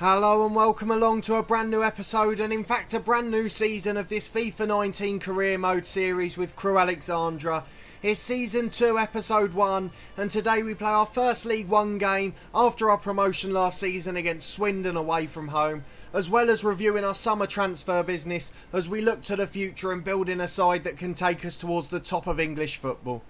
Hello and welcome along to a brand new episode and in fact a brand new season of this FIFA 19 career mode series with Crewe Alexandra. It's season 2 episode 1 and today we play our first League 1 game after our promotion last season against Swindon away from home, as well as reviewing our summer transfer business as we look to the future and building a side that can take us towards the top of English football.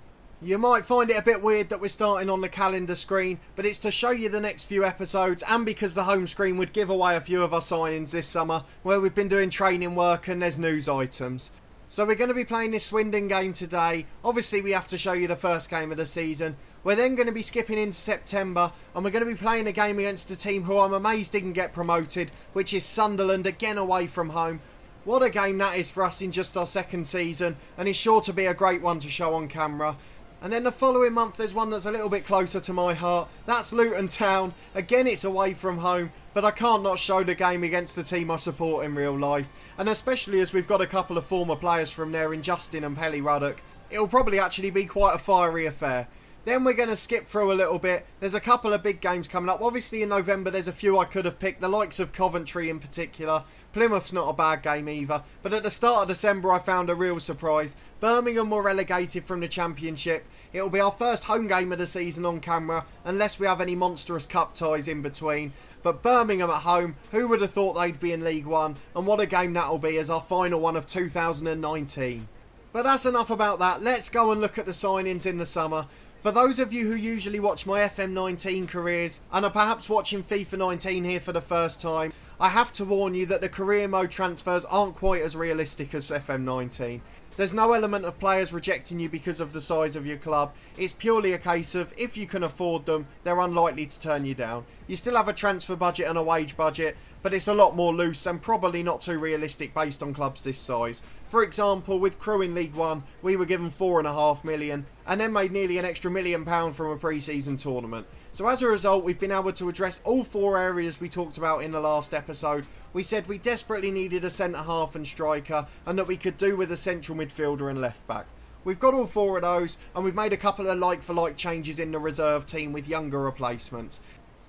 You might find it a bit weird that we're starting on the calendar screen, but it's to show you the next few episodes and because the home screen would give away a few of our signings this summer where we've been doing training work and there's news items. So we're going to be playing this Swindon game today. Obviously we have to show you the first game of the season. We're then going to be skipping into September and we're going to be playing a game against a team who I'm amazed didn't get promoted, which is Sunderland, again away from home. What a game that is for us in just our second season, and it's sure to be a great one to show on camera. And then the following month there's one that's a little bit closer to my heart. That's Luton Town. Again it's away from home, but I can't not show the game against the team I support in real life. And especially as we've got a couple of former players from there in Justin and Pelly Ruddock, it'll probably actually be quite a fiery affair. Then we're going to skip through a little bit. There's a couple of big games coming up. Obviously in November there's a few I could have picked, the likes of Coventry in particular. Plymouth's not a bad game either. But at the start of December I found a real surprise. Birmingham were relegated from the Championship. It'll be our first home game of the season on camera, unless we have any monstrous cup ties in between. But Birmingham at home, who would have thought they'd be in League 1? And what a game that'll be as our final one of 2019. But that's enough about that. Let's go and look at the signings in the summer. For those of you who usually watch my FM19 careers and are perhaps watching FIFA 19 here for the first time, I have to warn you that the career mode transfers aren't quite as realistic as FM19. There's no element of players rejecting you because of the size of your club. It's purely a case of if you can afford them, they're unlikely to turn you down. You still have a transfer budget and a wage budget, but it's a lot more loose and probably not too realistic based on clubs this size. For example, with Crewe in League 1, we were given £4.5 million and then made nearly an extra £1 million from a pre-season tournament. So as a result, we've been able to address all 4 areas we talked about in the last episode. We said we desperately needed a centre-half and striker and that we could do with a central midfielder and left-back. We've got all 4 of those and we've made a couple of like-for-like changes in the reserve team with younger replacements.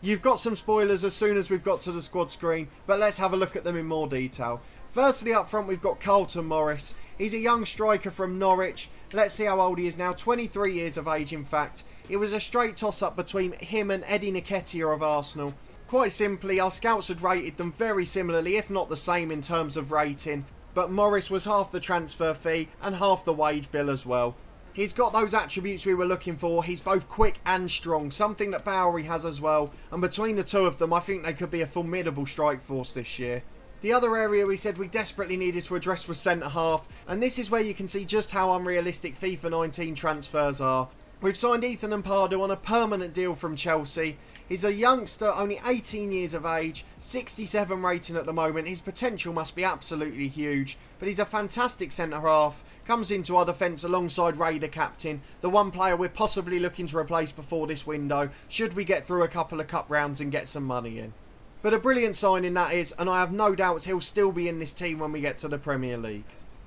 You've got some spoilers as soon as we've got to the squad screen, but let's have a look at them in more detail. Firstly, up front we've got Carlton Morris. He's a young striker from Norwich. Let's see how old he is now, 23 years of age in fact. It was a straight toss-up between him and Eddie Nketiah of Arsenal. Quite simply, our scouts had rated them very similarly, if not the same in terms of rating, but Morris was half the transfer fee and half the wage bill as well. He's got those attributes we were looking for. He's both quick and strong, something that Bowery has as well, and between the two of them I think they could be a formidable strike force this year. The other area we said we desperately needed to address was centre-half, and this is where you can see just how unrealistic FIFA 19 transfers are. We've signed Ethan Pardew on a permanent deal from Chelsea. He's a youngster, only 18 years of age, 67 rating at the moment. His potential must be absolutely huge, but he's a fantastic centre-half. Comes into our defence alongside Raider captain, the one player we're possibly looking to replace before this window, should we get through a couple of cup rounds and get some money in. But a brilliant signing that is, and I have no doubts he'll still be in this team when we get to the Premier League.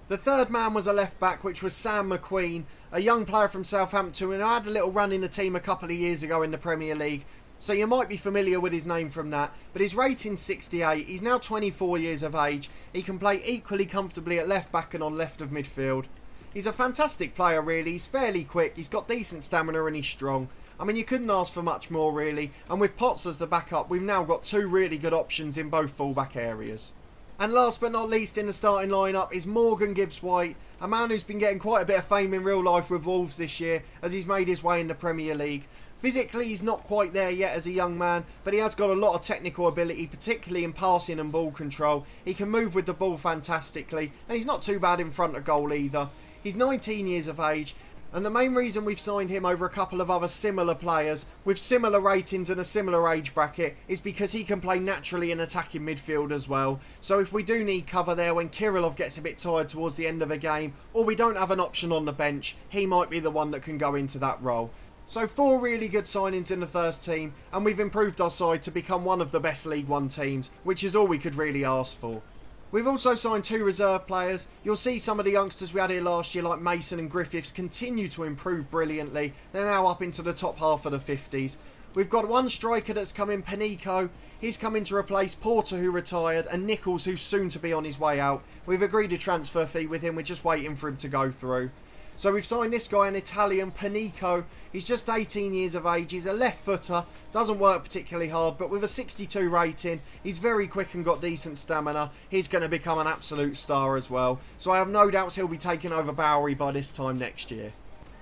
The third man was a left back, which was Sam McQueen, a young player from Southampton who had a little run in the team a couple of years ago in the Premier League, so you might be familiar with his name from that. But his rating's 68, he's now 24 years of age, he can play equally comfortably at left back and on left of midfield. He's a fantastic player really, he's fairly quick, he's got decent stamina and he's strong. I mean, you couldn't ask for much more really, and with Potts as the backup we've now got 2 really good options in both fullback areas. And last but not least in the starting lineup is Morgan Gibbs-White, a man who's been getting quite a bit of fame in real life with Wolves this year as he's made his way in the Premier League. Physically he's not quite there yet as a young man, but he has got a lot of technical ability, particularly in passing and ball control. He can move with the ball fantastically, and he's not too bad in front of goal either. He's 19 years of age, and the main reason we've signed him over a couple of other similar players with similar ratings and a similar age bracket is because he can play naturally in attacking midfield as well. So if we do need cover there when Kirillov gets a bit tired towards the end of a game, or we don't have an option on the bench, he might be the one that can go into that role. So 4 really good signings in the first team, and we've improved our side to become one of the best League 1 teams, which is all we could really ask for. We've also signed 2 reserve players. You'll see some of the youngsters we had here last year like Mason and Griffiths continue to improve brilliantly. They're now up into the top half of the 50s. We've got one striker that's come in, Panico. He's coming to replace Porter, who retired, and Nichols, who's soon to be on his way out. We've agreed a transfer fee with him. We're just waiting for him to go through. So we've signed this guy, an Italian, Panico. He's just 18 years of age. He's a left footer. Doesn't work particularly hard, but with a 62 rating, he's very quick and got decent stamina. He's going to become an absolute star as well. So I have no doubts he'll be taking over Bowery by this time next year.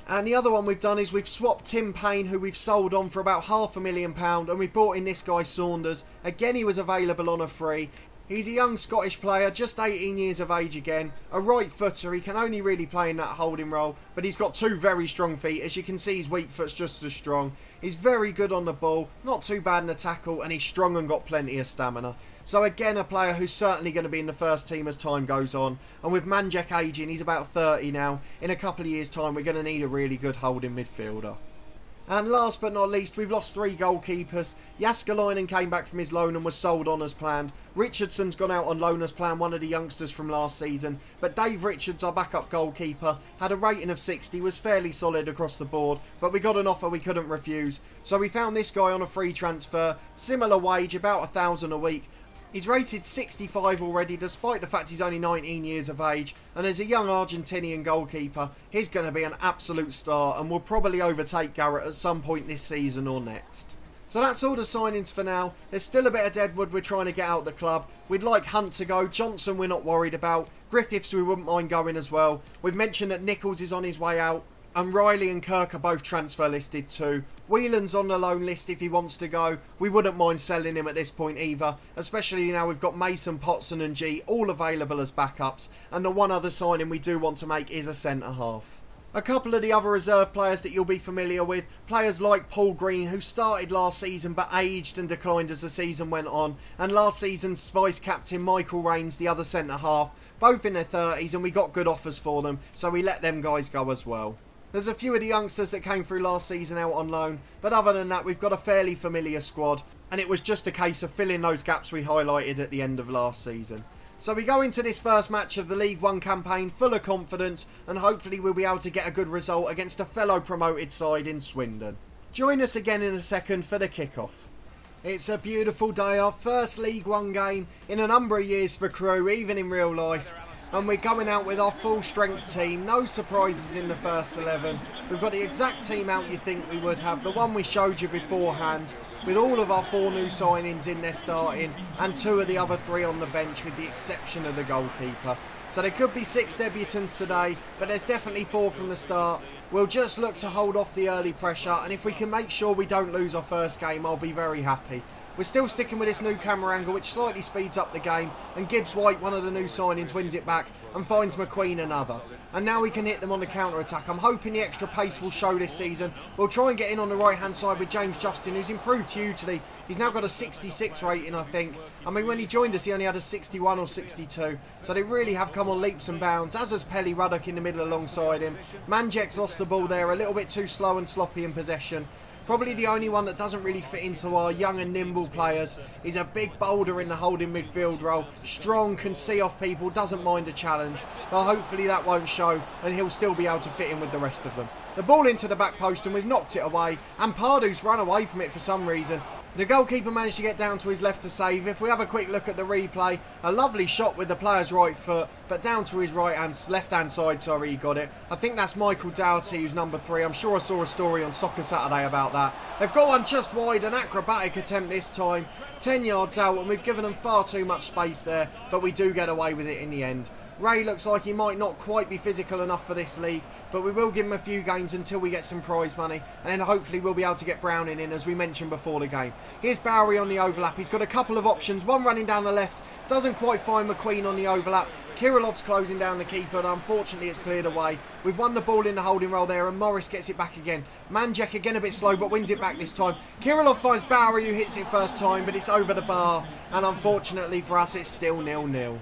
And the other one we've done is we've swapped Tim Payne, who we've sold on for about £500,000, and we brought in this guy Saunders. Again, he was available on a free. He's a young Scottish player, just 18 years of age again, a right footer. He can only really play in that holding role, but he's got two very strong feet. As you can see, his weak foot's just as strong. He's very good on the ball, not too bad in the tackle, and he's strong and got plenty of stamina. So again, a player who's certainly going to be in the first team as time goes on. And with Manjek aging, he's about 30 now. In a couple of years' time, we're going to need a really good holding midfielder. And last but not least, we've lost three goalkeepers. Jaskalainen came back from his loan and was sold on as planned. Richardson's gone out on loan as planned, one of the youngsters from last season. But Dave Richards, our backup goalkeeper, had a rating of 60, was fairly solid across the board. But we got an offer we couldn't refuse. So we found this guy on a free transfer. Similar wage, about £1,000 a week. He's rated 65 already, despite the fact he's only 19 years of age, and as a young Argentinian goalkeeper, he's going to be an absolute star and will probably overtake Garrett at some point this season or next. So that's all the signings for now. There's still a bit of deadwood we're trying to get out of the club. We'd like Hunt to go. Johnson we're not worried about. Griffiths we wouldn't mind going as well. We've mentioned that Nichols is on his way out. And Riley and Kirk are both transfer listed too. Whelan's on the loan list if he wants to go. We wouldn't mind selling him at this point either. Especially now we've got Mason, Potson and G all available as backups. And the one other signing we do want to make is a centre half. A couple of the other reserve players that you'll be familiar with. Players like Paul Green, who started last season but aged and declined as the season went on. And last season's vice-captain Michael Rains, the other centre half. Both in their 30s, and we got good offers for them. So we let them guys go as well. There's a few of the youngsters that came through last season out on loan, but other than that we've got a fairly familiar squad, and it was just a case of filling those gaps we highlighted at the end of last season. So we go into this first match of the League One campaign full of confidence, and hopefully we'll be able to get a good result against a fellow promoted side in Swindon. Join us again in a second for the kick-off. It's a beautiful day, our first League One game in a number of years for Crewe, even in real life. And we're going out with our full strength team. No surprises in the first 11. We've got the exact team out you think we would have. The one we showed you beforehand. With all of our 4 new signings in there starting. And 2 of the other 3 on the bench with the exception of the goalkeeper. So there could be 6 debutants today. But there's definitely 4 from the start. We'll just look to hold off the early pressure. And if we can make sure we don't lose our first game, I'll be very happy. We're still sticking with this new camera angle, which slightly speeds up the game, and Gibbs White, one of the new signings, wins it back and finds McQueen another. And now we can hit them on the counter-attack. I'm hoping the extra pace will show this season. We'll try and get in on the right-hand side with James Justin, who's improved hugely. He's now got a 66 rating, I think. I mean, when he joined us, he only had a 61 or 62. So they really have come on leaps and bounds, as has Pelly Ruddock in the middle alongside him. Manjek's lost the ball there, a little bit too slow and sloppy in possession. Probably the only one that doesn't really fit into our young and nimble players. He's a big boulder in the holding midfield role. Strong, can see off people, doesn't mind a challenge. But hopefully that won't show and he'll still be able to fit in with the rest of them. The ball into the back post and we've knocked it away. And Pardew's run away from it for some reason. The goalkeeper managed to get down to his left to save. If we have a quick look at the replay, a lovely shot with the player's right foot, but down to his left-hand side, sorry, he got it. I think that's Michael Doughty, who's number 3. I'm sure I saw a story on Soccer Saturday about that. They've got one just wide, an acrobatic attempt this time. 10 yards out, and we've given them far too much space there, but we do get away with it in the end. Ray looks like he might not quite be physical enough for this league, but we will give him a few games until we get some prize money, and then hopefully we'll be able to get Browning in, as we mentioned before the game. Here's Bowery on the overlap. He's got a couple of options, one running down the left, doesn't quite find McQueen on the overlap. Kirilov's closing down the keeper, and unfortunately it's cleared away. We've won the ball in the holding role there, and Morris gets it back again. Manjek again a bit slow, but wins it back this time. Kirilov finds Bowery, who hits it first time, but it's over the bar, and unfortunately for us it's still 0-0.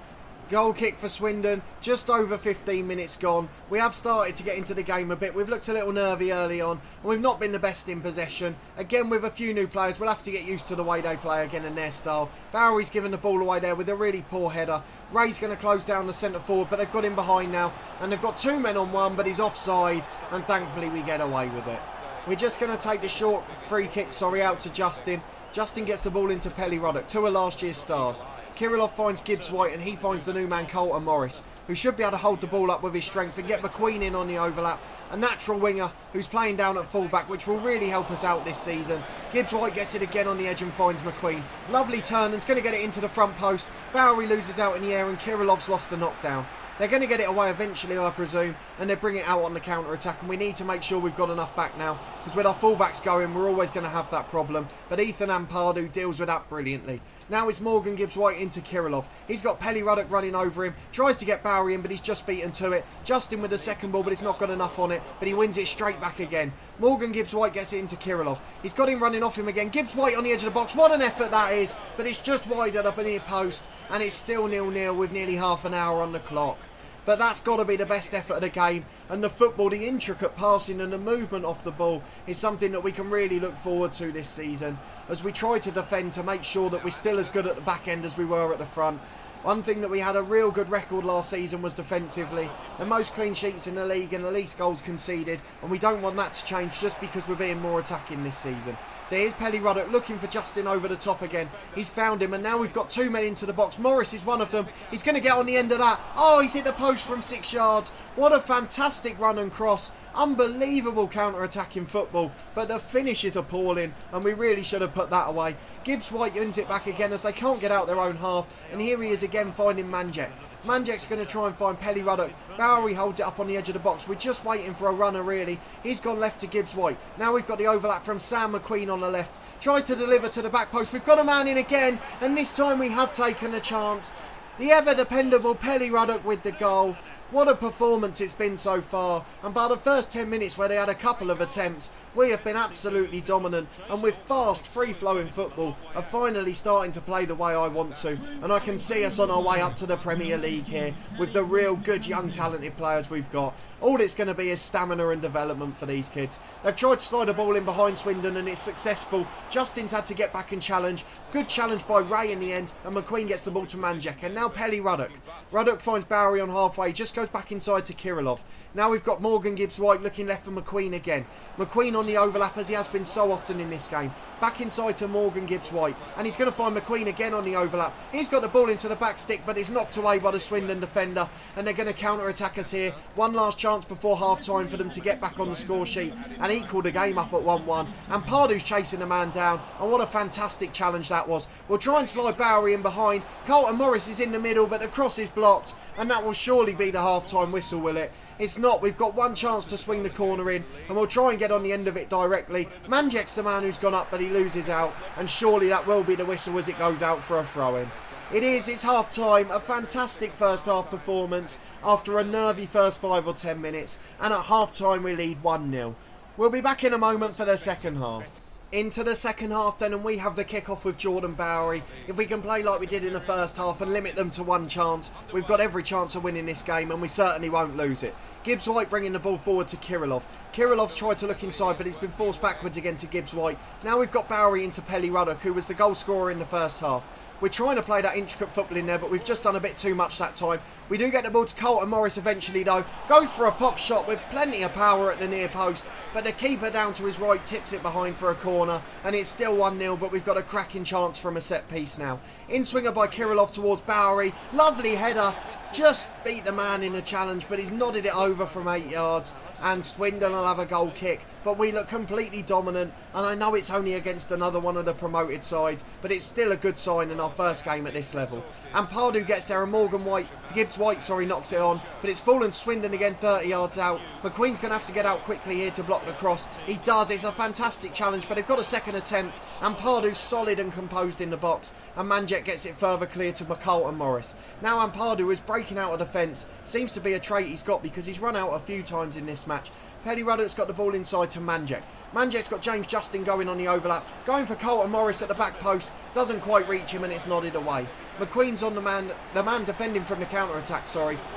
Goal kick for Swindon, just over 15 minutes gone. We have started to get into the game a bit. We've looked a little nervy early on, and we've not been the best in possession. Again, with a few new players, we'll have to get used to the way they play again and their style. Bowery's given the ball away there with a really poor header. Ray's going to close down the centre forward, but they've got him behind now. And they've got 2 men on 1, but he's offside, and thankfully we get away with it. We're just going to take the short free kick, out to Justin. Justin gets the ball into Pelly Ruddock, two of last year's stars. Kirillov finds Gibbs White and he finds the new man Colton Morris, who should be able to hold the ball up with his strength and get McQueen in on the overlap. A natural winger who's playing down at fullback, which will really help us out this season. Gibbs White gets it again on the edge and finds McQueen. Lovely turn and's going to get it into the front post. Bowery loses out in the air and Kirillov's lost the knockdown. They're going to get it away eventually, I presume, and they bring it out on the counter-attack, and we need to make sure we've got enough back now, because with our fullbacks going, we're always going to have that problem, but Ethan Ampadu deals with that brilliantly. Now it's Morgan Gibbs White into Kirillov. He's got Pelly Ruddock running over him, tries to get Bowery in, but he's just beaten to it. Justin with the second ball, but it's not got enough on it, but he wins it straight back again. Morgan Gibbs White gets it into Kirillov. He's got him running off him again. Gibbs White on the edge of the box. What an effort that is, but it's just wide at up near post, and it's still 0-0 with nearly half an hour on the clock. But that's got to be the best effort of the game, and the football, the intricate passing and the movement off the ball is something that we can really look forward to this season as we try to defend to make sure that we're still as good at the back end as we were at the front. One thing that we had a real good record last season was defensively. The most clean sheets in the league and the least goals conceded, and we don't want that to change just because we're being more attacking this season. So here's Pelly Ruddock looking for Justin over the top again. He's found him, and now we've got two men into the box. Morris is one of them. He's going to get on the end of that. Oh, he's hit the post from 6 yards. What a fantastic run and cross. Unbelievable counter-attacking football, but the finish is appalling, and we really should have put that away. Gibbs White wins it back again as they can't get out their own half, and here he is again finding Manjek. Manjek's going to try and find Pelly Ruddock. Bowery holds it up on the edge of the box. We're just waiting for a runner, really. He's gone left to Gibbs White. Now we've got the overlap from Sam McQueen on the left. Tries to deliver to the back post. We've got a man in again, and this time we have taken a chance. The ever-dependable Pelly Ruddock with the goal. What a performance it's been so far, and by the first 10 minutes where they had a couple of attempts, we have been absolutely dominant, and with fast, free-flowing football are finally starting to play the way I want to, and I can see us on our way up to the Premier League here with the real good young talented players we've got. All it's going to be is stamina and development for these kids. They've tried to slide a ball in behind Swindon and it's successful. Justin's had to get back and challenge. Good challenge by Ray in the end, and McQueen gets the ball to Manjek, and now Pelly Ruddock. Ruddock finds Bowery on halfway, just goes back inside to Kirillov. Now we've got Morgan Gibbs White looking left for McQueen again. McQueen on the overlap as he has been so often in this game. Back inside to Morgan Gibbs White, and he's going to find McQueen again on the overlap. He's got the ball into the back stick, but it's knocked away by the Swindon defender, and they're going to counter-attack us here. One last chance before half-time for them to get back on the score sheet and equal the game up at 1-1. And Pardu's chasing the man down, and what a fantastic challenge that was. We'll try and slide Bowery in behind. Colton Morris is in the middle, but the cross is blocked, and that will surely be the half-time whistle, will it? It's not. We've got one chance to swing the corner in, and we'll try and get on the end of it directly. Manjek's the man who's gone up, but he loses out, and surely that will be the whistle as it goes out for a throw-in. It is, it's half-time, a fantastic first-half performance after a nervy first 5 or 10 minutes, and at half-time we lead 1-0. We'll be back in a moment for the second half. Into the second half then, and we have the kick-off with Jordan Bowery. If we can play like we did in the first half and limit them to one chance, we've got every chance of winning this game, and we certainly won't lose it. Gibbs White bringing the ball forward to Kirillov. Kirillov's tried to look inside, but he's been forced backwards again to Gibbs White. Now we've got Bowery into Pelly Ruddock, who was the goal scorer in the first half. We're trying to play that intricate football in there, but we've just done a bit too much that time. We do get the ball to Colton Morris eventually though. Goes for a pop shot with plenty of power at the near post, but the keeper down to his right tips it behind for a corner, and it's still 1-0, but we've got a cracking chance from a set piece now. In swinger by Kirillov towards Bowery. Lovely header. Just beat the man in a challenge, but he's nodded it over from 8 yards, and Swindon will have a goal kick. But we look completely dominant, and I know it's only against another one of the promoted sides, but it's still a good sign in our first game at this level. And Pardew gets there, and Gibbs White knocks it on, but it's fallen Swindon again 30 yards out. McQueen's going to have to get out quickly here to block the cross. He does. It's a fantastic challenge, but they've got a second attempt, and Pardew's solid and composed in the box, and Manjek gets it further clear to Colton Morris. Now Ampadu is breaking out of defence. Seems to be a trait he's got because he's run out a few times in this match. Pelly Ruddock's got the ball inside to Manjek. Manjek's got James Justin going on the overlap. Going for Colton Morris at the back post. Doesn't quite reach him and it's nodded away. McQueen's on the man defending from the counter-attack,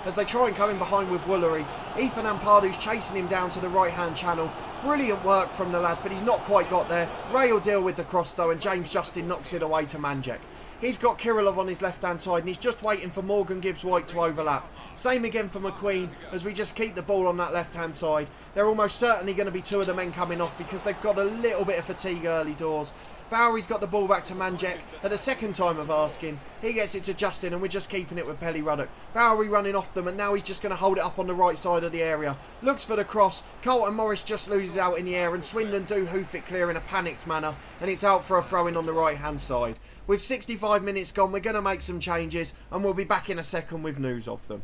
as they try and come in behind with Woolery. Ethan Ampadu's chasing him down to the right-hand channel. Brilliant work from the lad, but he's not quite got there. Ray will deal with the cross though, and James Justin knocks it away to Manjek. He's got Kirilov on his left hand side and he's just waiting for Morgan Gibbs-White to overlap. Same again for McQueen as we just keep the ball on that left hand side. They're almost certainly going to be two of the men coming off because they've got a little bit of fatigue early doors. Bowery's got the ball back to Manjek at the second time of asking. He gets it to Justin and we're just keeping it with Pelly Ruddock. Bowery running off them and now he's just going to hold it up on the right side of the area. Looks for the cross. Colton Morris just loses out in the air and Swindon do hoof it clear in a panicked manner and it's out for a throw-in on the right hand side. With 65 minutes gone we're going to make some changes and we'll be back in a second with news of them.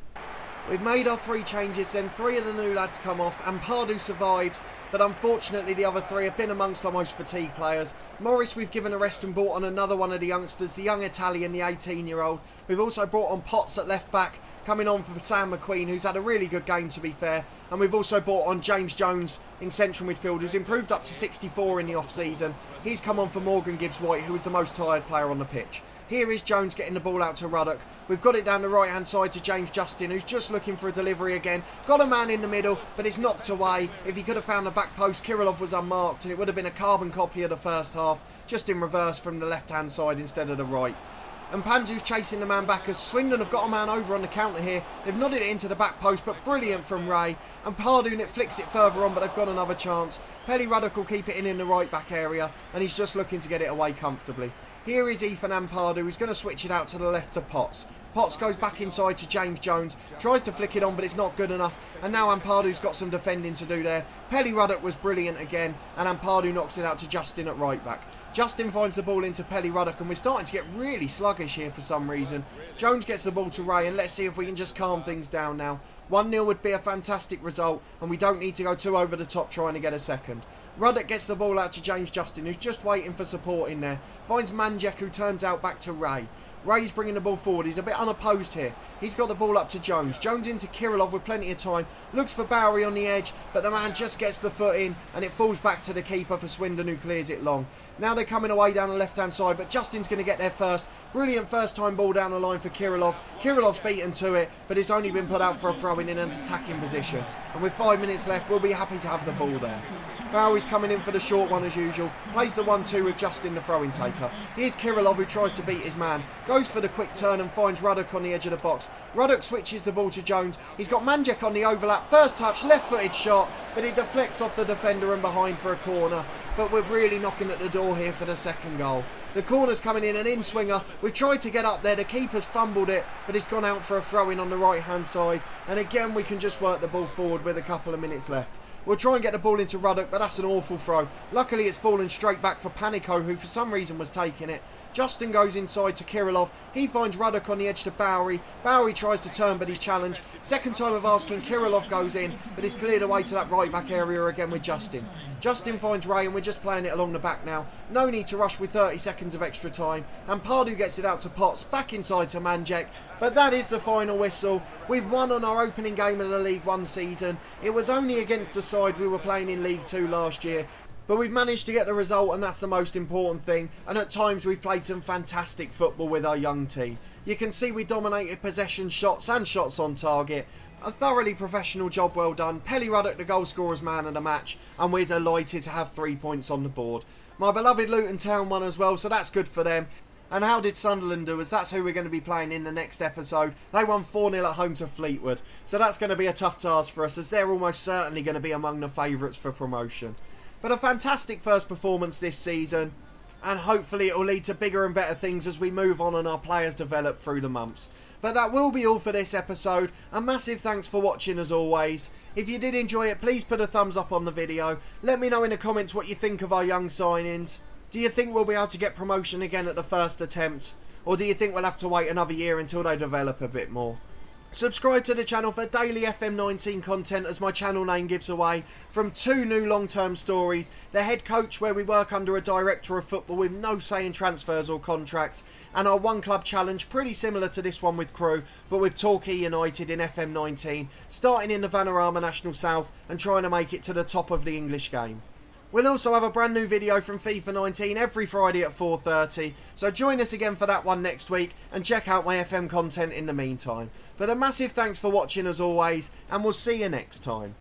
We've made our 3 changes, then 3 of the new lads come off and Pardew survives, but unfortunately the other 3 have been amongst our most fatigued players. Morris we've given a rest and brought on another one of the youngsters, the young Italian, the 18-year-old. We've also brought on Potts at left back, coming on for Sam McQueen, who's had a really good game to be fair. And we've also brought on James Jones in central midfield, who's improved up to 64 in the off-season. He's come on for Morgan Gibbs-White, who was the most tired player on the pitch. Here is Jones getting the ball out to Ruddock. We've got it down the right hand side to James Justin, who's just looking for a delivery again. Got a man in the middle, but it's knocked away. If he could have found the back post, Kirilov was unmarked and it would have been a carbon copy of the first half, just in reverse from the left hand side instead of the right. And Panzu's chasing the man back as Swindon have got a man over on the counter here. They've nodded it into the back post, but brilliant from Ray. And Pardew flicks it further on, but they've got another chance. Pelly Ruddock will keep it in the right back area, and he's just looking to get it away comfortably. Here is Ethan Ampardew, who's going to switch it out to the left to Potts. Potts goes back inside to James Jones, tries to flick it on but it's not good enough, and now Ampardew's got some defending to do there. Pelly Ruddock was brilliant again and Ampardew knocks it out to Justin at right back. Justin finds the ball into Pelly Ruddock and we're starting to get really sluggish here for some reason. Jones gets the ball to Ray and let's see if we can just calm things down now. 1-0 would be a fantastic result and we don't need to go too over the top trying to get a second. Ruddock gets the ball out to James Justin, who's just waiting for support in there. Finds Manjek, who turns out back to Ray. Ray's bringing the ball forward. He's a bit unopposed here. He's got the ball up to Jones. Jones into Kirilov with plenty of time. Looks for Bowery on the edge, but the man just gets the foot in and it falls back to the keeper for Swindon, who clears it long. Now they're coming away down the left-hand side, but Justin's going to get there first. Brilliant first-time ball down the line for Kirilov. Kirilov's beaten to it, but it's only been put out for a throw-in in an attacking position. And with 5 minutes left, we'll be happy to have the ball there. Bowery's coming in for the short one as usual. Plays the 1-2 with Justin, the throw-in taker. Here's Kirilov, who tries to beat his man. Goes for the quick turn and finds Ruddock on the edge of the box. Ruddock switches the ball to Jones. He's got Manjek on the overlap. First touch, left-footed shot, but it deflects off the defender and behind for a corner. But we're really knocking at the door here for the second goal. The corner's coming in, an in-swinger. We've tried to get up there. The keeper's fumbled it, but it's gone out for a throw-in on the right-hand side. And again, we can just work the ball forward with a couple of minutes left. We'll try and get the ball into Ruddock, but that's an awful throw. Luckily, it's fallen straight back for Panico, who for some reason was taking it. Justin goes inside to Kirilov. He finds Ruddock on the edge to Bowery. Bowery tries to turn, but he's challenged. Second time of asking, Kirilov goes in, but he's cleared away to that right back area again with Justin. Justin finds Ray, and we're just playing it along the back now. No need to rush with 30 seconds of extra time. And Pardew gets it out to Potts, back inside to Manjek. But that is the final whistle. We've won on our opening game of the League One season. It was only against the side we were playing in League Two last year. But we've managed to get the result and that's the most important thing. And at times we've played some fantastic football with our young team. You can see we dominated possession, shots and shots on target. A thoroughly professional job well done. Pelly Ruddock the goal scorer's man of the match. And we're delighted to have 3 points on the board. My beloved Luton Town won as well, so that's good for them. And how did Sunderland do, as that's who we're going to be playing in the next episode. They won 4-0 at home to Fleetwood. So that's going to be a tough task for us, as they're almost certainly going to be among the favourites for promotion. But a fantastic first performance this season, and hopefully it will lead to bigger and better things as we move on and our players develop through the months. But that will be all for this episode. A massive thanks for watching as always. If you did enjoy it, please put a thumbs up on the video. Let me know in the comments what you think of our young signings. Do you think we'll be able to get promotion again at the first attempt? Or do you think we'll have to wait another year until they develop a bit more? Subscribe to the channel for daily FM19 content, as my channel name gives away, from 2 new long-term stories, The Head Coach, where we work under a director of football with no say in transfers or contracts, and our One Club Challenge, pretty similar to this one with Crewe, but with Torquay United in FM19, starting in the Vanarama National South and trying to make it to the top of the English game. We'll also have a brand new video from FIFA 19 every Friday at 4:30, so join us again for that one next week and check out my FM content in the meantime. But a massive thanks for watching as always, and we'll see you next time.